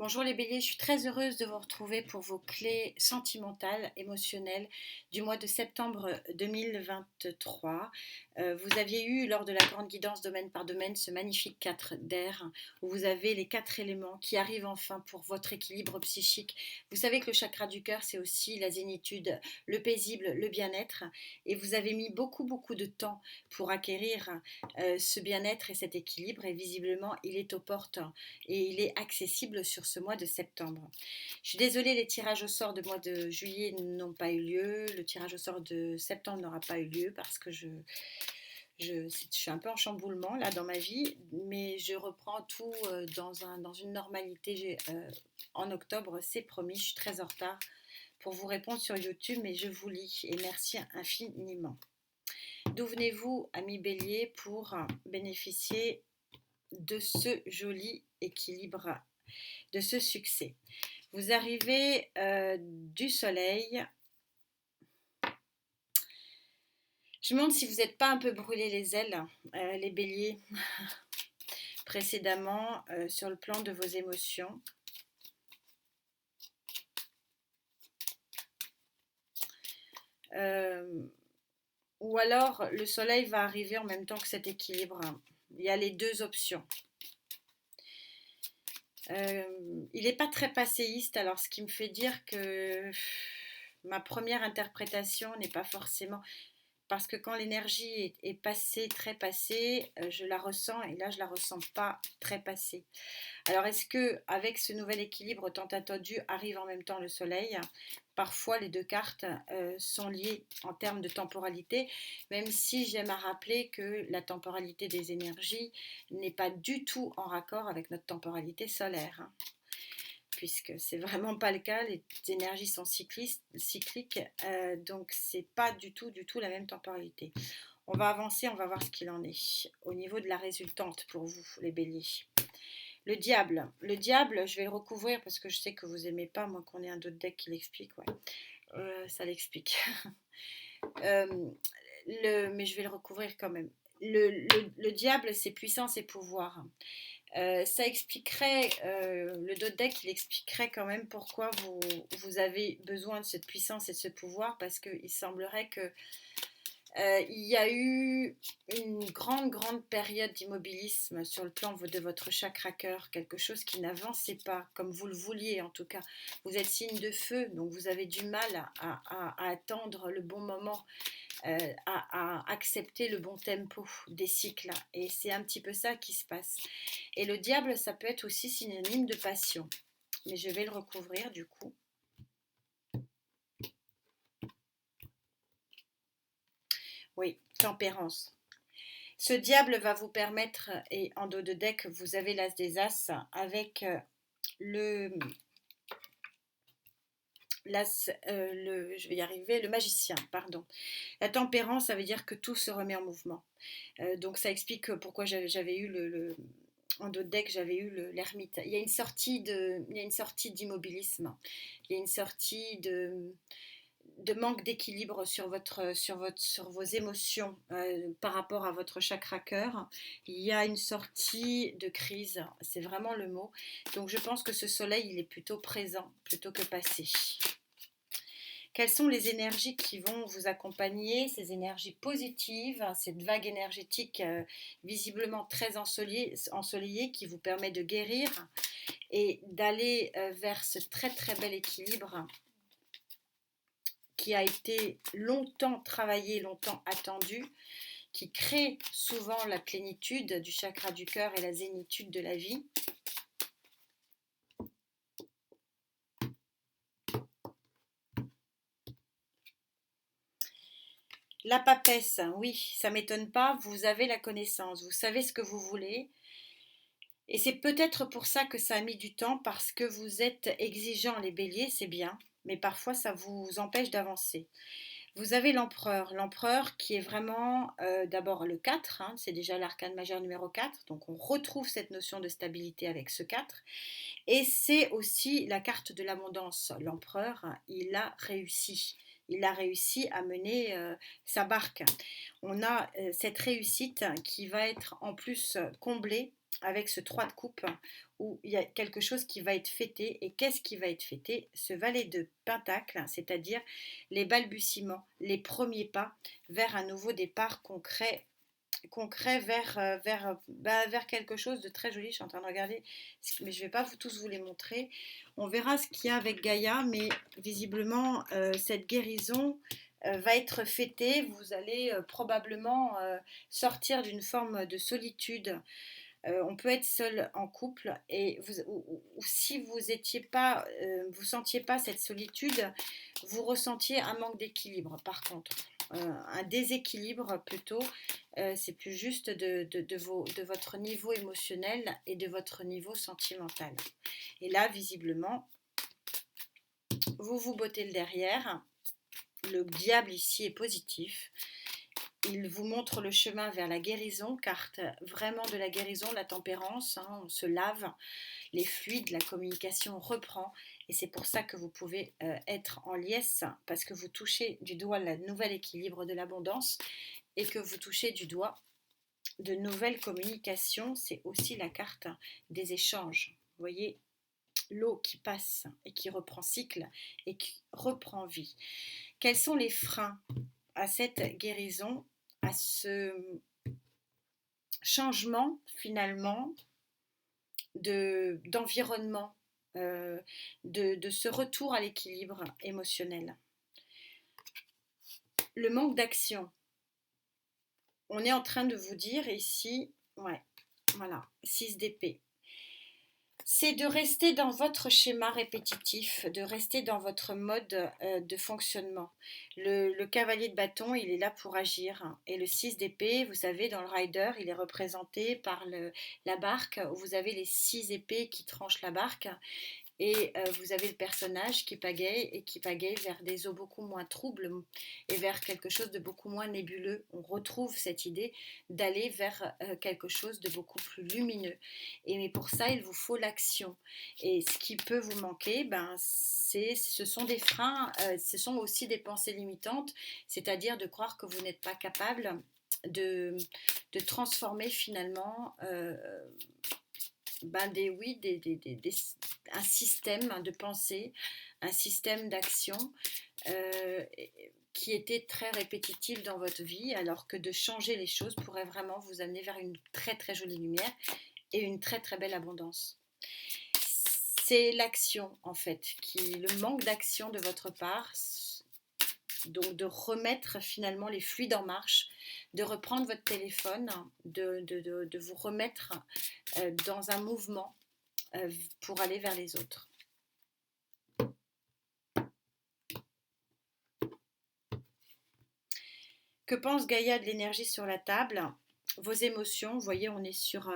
Bonjour les béliers, je suis très heureuse de vous retrouver pour vos clés sentimentales, émotionnelles du mois de septembre 2023. Vous aviez eu lors de la grande guidance domaine par domaine ce magnifique 4 d'air où vous avez les 4 éléments qui arrivent enfin pour votre équilibre psychique. Vous savez que le chakra du cœur c'est aussi la zénitude, le paisible, le bien-être et vous avez mis beaucoup de temps pour acquérir ce bien-être et cet équilibre et visiblement il est aux portes et il est accessible sur ce mois de septembre. Je suis désolée, les tirages au sort de mois de juillet n'ont pas eu lieu, le tirage au sort de septembre n'aura pas eu lieu parce que je suis un peu en chamboulement là dans ma vie, mais je reprends tout dans une normalité en octobre, c'est promis, je suis très en retard pour vous répondre sur YouTube, mais je vous lis et merci infiniment. D'où venez-vous, amis bélier, pour bénéficier de ce joli équilibre, de ce succès? Vous arrivez du soleil. Je me demande si vous n'êtes pas un peu brûlé les ailes, les béliers, précédemment sur le plan de vos émotions. Ou alors le soleil va arriver en même temps que cet équilibre. Il y a les deux options. Il n'est pas très passéiste, alors ce qui me fait dire que ma première interprétation n'est pas forcément... Parce que quand l'énergie est passée, très passée, je la ressens et là je la ressens pas très passée. Alors est-ce que avec ce nouvel équilibre tant attendu arrive en même temps le soleil? Parfois les deux cartes sont liées en termes de temporalité, même si j'aime à rappeler que la temporalité des énergies n'est pas du tout en raccord avec notre temporalité solaire, hein, puisque c'est vraiment pas le cas, les énergies sont cycliques, donc c'est pas du tout la même temporalité. On va avancer, on va voir ce qu'il en est au niveau de la résultante pour vous les béliers. Le diable, je vais le recouvrir parce que je sais que vous aimez pas, moi qu'on ait un autre deck qui l'explique, ouais. Ça l'explique. Mais je vais le recouvrir quand même. Le diable, c'est puissance et pouvoir. Ça expliquerait, le Dodec, il expliquerait quand même pourquoi vous avez besoin de cette puissance et de ce pouvoir, parce qu'il semblerait que il y a eu une grande période d'immobilisme sur le plan de votre chakra cœur, quelque chose qui n'avançait pas comme vous le vouliez en tout cas. Vous êtes signe de feu, donc vous avez du mal à attendre le bon moment, à accepter le bon tempo des cycles. Et c'est un petit peu ça qui se passe. Et le diable, ça peut être aussi synonyme de passion. Mais je vais le recouvrir du coup. Oui, tempérance. Ce diable va vous permettre, et en dos de deck, vous avez l'as des as avec je vais y arriver, le magicien, pardon. La tempérance, ça veut dire que tout se remet en mouvement. Donc ça explique pourquoi j'avais eu en dos de deck, j'avais eu l'ermite. Il y a une sortie d'immobilisme. Il y a une sortie de manque d'équilibre sur vos émotions par rapport à votre chakra cœur. Il y a une sortie de crise, c'est vraiment le mot. Donc je pense que ce soleil, il est plutôt présent plutôt que passé. Quelles sont les énergies qui vont vous accompagner, ces énergies positives, cette vague énergétique visiblement très ensoleillée qui vous permet de guérir et d'aller vers ce très bel équilibre qui a été longtemps travaillé, longtemps attendu, qui crée souvent la plénitude du chakra du cœur et la zénitude de la vie. La papesse, oui, ça ne m'étonne pas, vous avez la connaissance, vous savez ce que vous voulez. Et c'est peut-être pour ça que ça a mis du temps, parce que vous êtes exigeants les béliers, c'est bien, mais parfois ça vous empêche d'avancer. Vous avez l'empereur qui est vraiment d'abord le 4, hein, c'est déjà l'arcane majeur numéro 4, donc on retrouve cette notion de stabilité avec ce 4, et c'est aussi la carte de l'abondance. L'empereur, il a réussi à mener sa barque. On a cette réussite qui va être en plus comblée avec ce 3 de coupe où il y a quelque chose qui va être fêté. Et qu'est-ce qui va être fêté? Ce valet de pentacle, c'est-à-dire les balbutiements, les premiers pas vers un nouveau départ concret vers quelque chose de très joli. Je suis en train de regarder, mais je ne vais pas tous vous les montrer. On verra ce qu'il y a avec Gaïa, mais visiblement, cette guérison va être fêtée. Vous allez probablement sortir d'une forme de solitude. On peut être seul en couple et ou si vous étiez pas, vous sentiez pas cette solitude, vous ressentiez un manque d'équilibre. Par contre, un déséquilibre plutôt, c'est plus juste de votre niveau émotionnel et de votre niveau sentimental. Et là, visiblement, vous vous bottez le derrière. Le diable ici est positif. Il vous montre le chemin vers la guérison, carte vraiment de la guérison, la tempérance, hein, on se lave, les fluides, la communication reprend. Et c'est pour ça que vous pouvez être en liesse, parce que vous touchez du doigt le nouvel équilibre de l'abondance et que vous touchez du doigt de nouvelles communications. C'est aussi la carte des échanges. Vous voyez l'eau qui passe et qui reprend cycle et qui reprend vie. Quels sont les freins à cette guérison, à ce changement finalement d'environnement, de ce retour à l'équilibre émotionnel? Le manque d'action. On est en train de vous dire ici, ouais, voilà, 6 d'épée. C'est de rester dans votre schéma répétitif, de rester dans votre mode de fonctionnement. Le cavalier de bâton, il est là pour agir. Et le 6 d'épée, vous savez, dans le rider, il est représenté par la barque, où vous avez les 6 épées qui tranchent la barque. Et vous avez le personnage qui pagaie vers des eaux beaucoup moins troubles et vers quelque chose de beaucoup moins nébuleux. On retrouve cette idée d'aller vers quelque chose de beaucoup plus lumineux. Mais pour ça, il vous faut l'action. Et ce qui peut vous manquer, ce sont des freins, ce sont aussi des pensées limitantes, c'est-à-dire de croire que vous n'êtes pas capable de transformer finalement un système de pensée, un système d'action qui était très répétitif dans votre vie, alors que de changer les choses pourrait vraiment vous amener vers une très très jolie lumière et une très très belle abondance. C'est l'action en fait, le manque d'action de votre part, donc de remettre finalement les fluides en marche, de reprendre votre téléphone, de vous remettre dans un mouvement pour aller vers les autres. Que pense Gaïa de l'énergie sur la table? Vos émotions, vous voyez, on est sur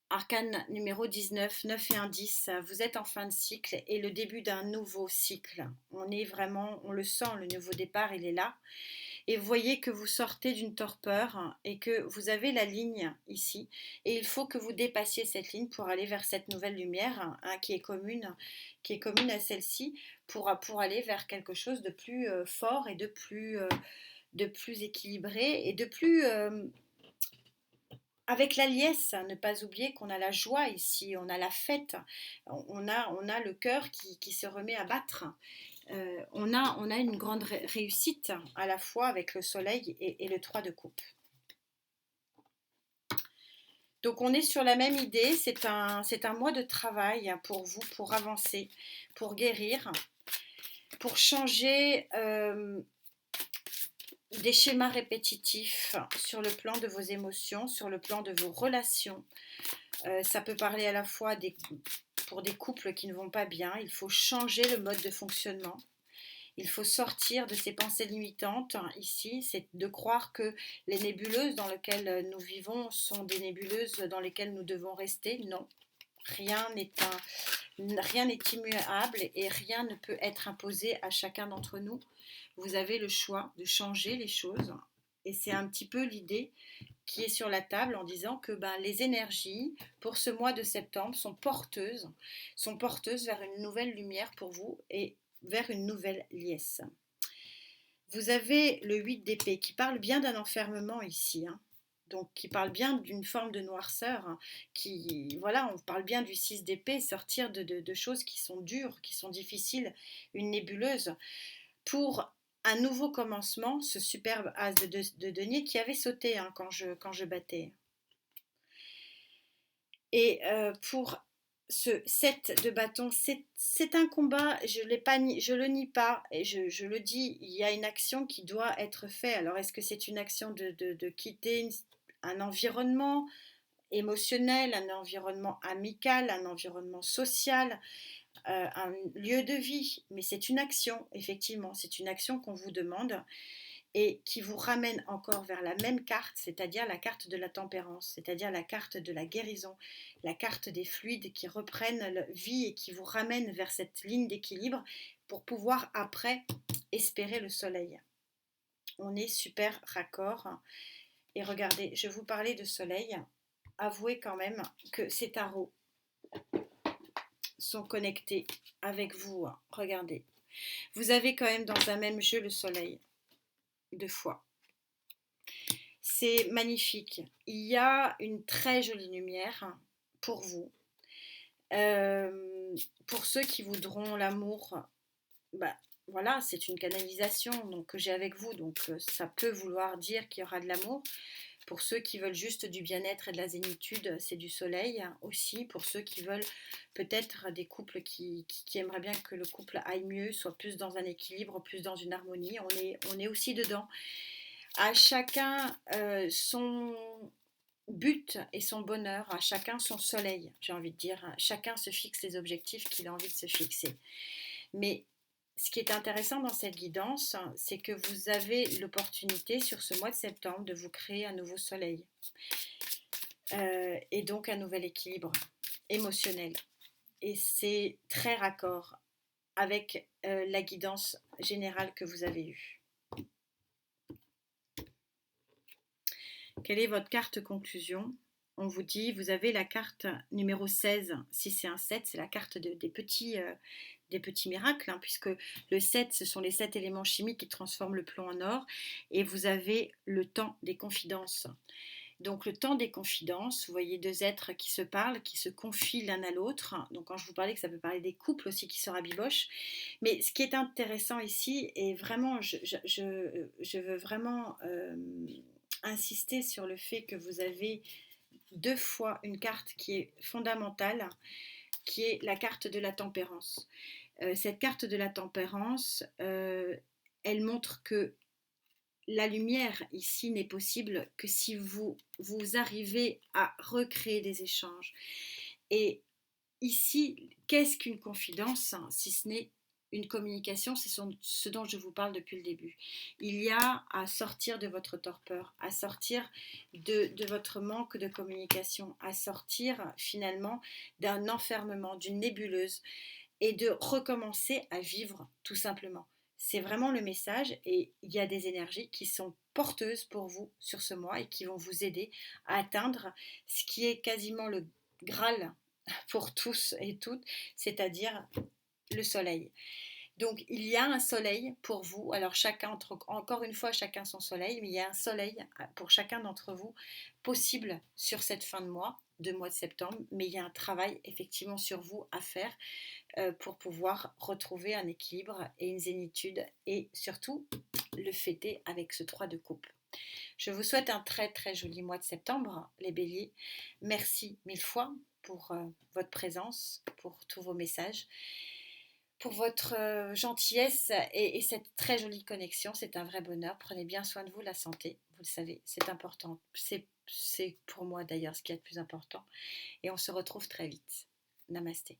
arcane numéro 19, 9 et 1, 10. Vous êtes en fin de cycle et le début d'un nouveau cycle. On le sent, le nouveau départ, il est là. Et vous voyez que vous sortez d'une torpeur et que vous avez la ligne ici. Et il faut que vous dépassiez cette ligne pour aller vers cette nouvelle lumière qui est commune à celle-ci pour aller vers quelque chose de plus fort et de plus équilibré et de plus... avec la liesse, ne pas oublier qu'on a la joie ici, on a la fête, on a le cœur qui se remet à battre. On a une grande réussite à la fois avec le soleil et le 3 de coupe. Donc on est sur la même idée, c'est un mois de travail pour vous, pour avancer, pour guérir, pour changer des schémas répétitifs sur le plan de vos émotions, sur le plan de vos relations. Ça peut parler à la fois pour des couples qui ne vont pas bien, il faut changer le mode de fonctionnement. Il faut sortir de ces pensées limitantes ici, c'est de croire que les nébuleuses dans lesquelles nous vivons sont des nébuleuses dans lesquelles nous devons rester. Non, rien n'est immuable et rien ne peut être imposé à chacun d'entre nous. Vous avez le choix de changer les choses et c'est un petit peu l'idée qui est sur la table en disant que les énergies pour ce mois de septembre sont porteuses vers une nouvelle lumière pour vous et vers une nouvelle liesse. Vous avez le 8 d'épée qui parle bien d'un enfermement ici, donc qui parle bien d'une forme de noirceur, hein, qui, voilà, on parle bien du 6 d'épée, sortir de choses qui sont dures, qui sont difficiles, une nébuleuse, pour un nouveau commencement, ce superbe as de denier qui avait sauté, hein, quand je battais. Et pour ce 7 de bâton, c'est un combat, je le nie pas, et je le dis, il y a une action qui doit être faite. Alors est-ce que c'est une action de quitter un environnement émotionnel, un environnement amical, un environnement social, un lieu de vie? Mais c'est une action, effectivement, c'est une action qu'on vous demande et qui vous ramène encore vers la même carte, c'est-à-dire la carte de la tempérance, c'est-à-dire la carte de la guérison, la carte des fluides qui reprennent vie et qui vous ramènent vers cette ligne d'équilibre pour pouvoir après espérer le soleil. On est super raccord. Et regardez, je vous parlais de soleil. Avouez quand même que ces tarots sont connectés avec vous. Regardez. Vous avez quand même dans un même jeu le soleil. 2 fois. C'est magnifique. Il y a une très jolie lumière pour vous. Pour ceux qui voudront l'amour, bah, voilà, c'est une canalisation donc, que j'ai avec vous, donc ça peut vouloir dire qu'il y aura de l'amour. Pour ceux qui veulent juste du bien-être et de la zénitude, c'est du soleil aussi. Pour ceux qui veulent peut-être des couples qui aimeraient bien que le couple aille mieux, soit plus dans un équilibre, plus dans une harmonie, on est aussi dedans. À chacun son but et son bonheur, à chacun son soleil, j'ai envie de dire. Chacun se fixe les objectifs qu'il a envie de se fixer. Mais ce qui est intéressant dans cette guidance, c'est que vous avez l'opportunité sur ce mois de septembre de vous créer un nouveau soleil et donc un nouvel équilibre émotionnel. Et c'est très raccord avec la guidance générale que vous avez eue. Quelle est votre carte conclusion? On vous dit, vous avez la carte numéro 16. Si c'est un 7, c'est la carte des petits miracles, hein, puisque le 7, ce sont les 7 éléments chimiques qui transforment le plomb en or. Et vous avez le temps des confidences. Donc le temps des confidences, vous voyez 2 êtres qui se parlent, qui se confient l'un à l'autre. Donc quand je vous parlais que ça peut parler des couples aussi qui se rabibochent. Mais ce qui est intéressant ici, et vraiment, je veux vraiment insister sur le fait que vous avez 2 fois une carte qui est fondamentale, qui est la carte de la tempérance. Cette carte de la tempérance, elle montre que la lumière ici n'est possible que si vous arrivez à recréer des échanges. Et ici, qu'est-ce qu'une confidence, si ce n'est une communication? C'est ce dont je vous parle depuis le début. Il y a à sortir de votre torpeur, à sortir de votre manque de communication, à sortir finalement d'un enfermement, d'une nébuleuse et de recommencer à vivre tout simplement. C'est vraiment le message et il y a des énergies qui sont porteuses pour vous sur ce mois et qui vont vous aider à atteindre ce qui est quasiment le Graal pour tous et toutes, c'est-à-dire le soleil. Donc il y a un soleil pour vous, alors chacun, encore une fois chacun son soleil, mais il y a un soleil pour chacun d'entre vous possible sur cette fin de mois de septembre, mais il y a un travail effectivement sur vous à faire pour pouvoir retrouver un équilibre et une zénitude et surtout le fêter avec ce 3 de coupe. Je vous souhaite un très très joli mois de septembre, les béliers. Merci 1000 fois pour votre présence, pour tous vos messages, pour votre gentillesse et cette très jolie connexion. C'est un vrai bonheur. Prenez bien soin de vous, la santé, vous le savez, c'est important. C'est pour moi d'ailleurs ce qui est le plus important. Et on se retrouve très vite. Namasté.